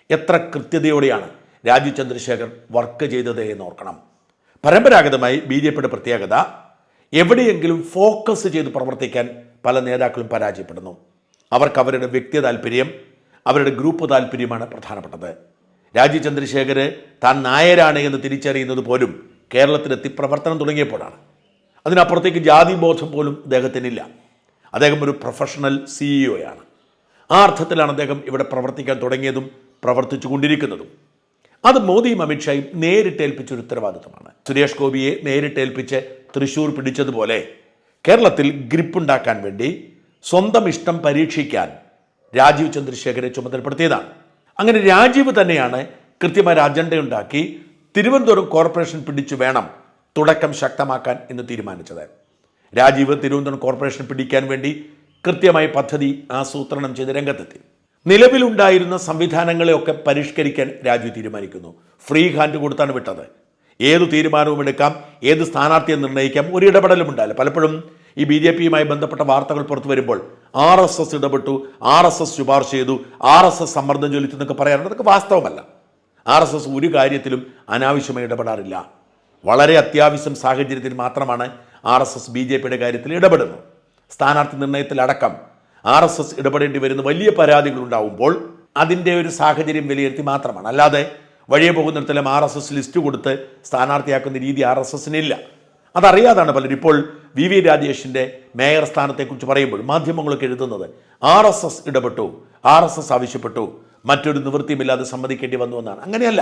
എത്ര കൃത്യതയോടെയാണ് രാജീവ് ചന്ദ്രശേഖർ വർക്ക് ചെയ്തത് എന്ന് ഓർക്കണം. പരമ്പരാഗതമായി ബി ജെ പിയുടെ പ്രത്യേകത എവിടെയെങ്കിലും ഫോക്കസ് ചെയ്ത് പ്രവർത്തിക്കാൻ പല നേതാക്കളും പരാജയപ്പെടുന്നു. അവർക്ക് അവരുടെ വ്യക്തി താല്പര്യം, അവരുടെ ഗ്രൂപ്പ് താല്പര്യമാണ് പ്രധാനപ്പെട്ടത്. രാജീവ് ചന്ദ്രശേഖർ താൻ നായരാണ് എന്ന് തിരിച്ചറിയുന്നത് പോലും കേരളത്തിലെത്തി പ്രവർത്തനം തുടങ്ങിയപ്പോഴാണ്. അതിനപ്പുറത്തേക്ക് ജാതിബോധം പോലും അദ്ദേഹത്തിനില്ല. അദ്ദേഹം ഒരു പ്രൊഫഷണൽ CEO-യാണ്. ആ അർത്ഥത്തിലാണ് അദ്ദേഹം ഇവിടെ പ്രവർത്തിക്കാൻ തുടങ്ങിയതും പ്രവർത്തിച്ചു കൊണ്ടിരിക്കുന്നതും. അത് മോദിയും അമിത്ഷായും നേരിട്ടേൽപ്പിച്ചൊരു ഉത്തരവാദിത്തമാണ്. സുരേഷ് ഗോപിയെ നേരിട്ടേൽപ്പിച്ച് തൃശ്ശൂർ പിടിച്ചതുപോലെ കേരളത്തിൽ ഗ്രിപ്പുണ്ടാക്കാൻ വേണ്ടി സ്വന്തം ഇഷ്ടം പരീക്ഷിക്കാൻ രാജീവ് ചന്ദ്രശേഖരെ ചുമതലപ്പെടുത്തിയതാണ്. അങ്ങനെ രാജീവ് തന്നെയാണ് കൃത്യമായ അജണ്ടയുണ്ടാക്കി തിരുവനന്തപുരം കോർപ്പറേഷൻ പിടിച്ചു വേണം തുടക്കം ശക്തമാക്കാൻ എന്ന് തീരുമാനിച്ചത്. രാജീവ് തിരുവനന്തപുരം കോർപ്പറേഷൻ പിടിക്കാൻ വേണ്ടി കൃത്യമായി പദ്ധതി ആസൂത്രണം ചെയ്ത് രംഗത്തെത്തി. നിലവിലുണ്ടായിരുന്ന സംവിധാനങ്ങളെയൊക്കെ പരിഷ്കരിക്കാൻ രാജീവ് തീരുമാനിക്കുന്നു. ഫ്രീ ഹാൻഡ് കൊടുത്താണ് വിട്ടത്. ഏതു തീരുമാനവും എടുക്കാം, ഏത് സ്ഥാനാർത്ഥിയെ നിർണ്ണയിക്കാം, ഒരു ഇടപെടലും ഉണ്ടായില്ല. പലപ്പോഴും ഈ BJP-യുമായി ബന്ധപ്പെട്ട വാർത്തകൾ പുറത്തു വരുമ്പോൾ RSS ഇടപെട്ടു, RSS ശുപാർശ ചെയ്തു, RSS സമ്മർദ്ദം ചെലുത്തി എന്നൊക്കെ പറയാറുണ്ട്. അതൊക്കെ വാസ്തവമല്ല. RSS ഒരു കാര്യത്തിലും അനാവശ്യമായി ഇടപെടാറില്ല. വളരെ അത്യാവശ്യം സാഹചര്യത്തിൽ മാത്രമാണ് RSS BJP-യുടെ കാര്യത്തിൽ ഇടപെടുന്നത്. സ്ഥാനാർത്ഥി നിർണ്ണയത്തിലടക്കം RSS ഇടപെടേണ്ടി വരുന്ന വലിയ പരാതികളുണ്ടാവുമ്പോൾ അതിൻ്റെ ഒരു സാഹചര്യം വിലയിരുത്തി മാത്രമാണ്. അല്ലാതെ വഴിയെ പോകുന്നിടത്തെല്ലാം RSS ലിസ്റ്റ് കൊടുത്ത് സ്ഥാനാർത്ഥിയാക്കുന്ന രീതി RSS-നില്ല. അതറിയാതാണ് പലരും ഇപ്പോൾ VV രാജേഷിൻ്റെ മേയർ സ്ഥാനത്തെക്കുറിച്ച് പറയുമ്പോൾ മാധ്യമങ്ങളൊക്കെ എഴുതുന്നത് RSS ഇടപെട്ടു, RSS ആവശ്യപ്പെട്ടു, മറ്റൊരു നിവൃത്തിയുമില്ലാതെ സമ്മതിക്കേണ്ടി വന്നു എന്നാണ്. അങ്ങനെയല്ല.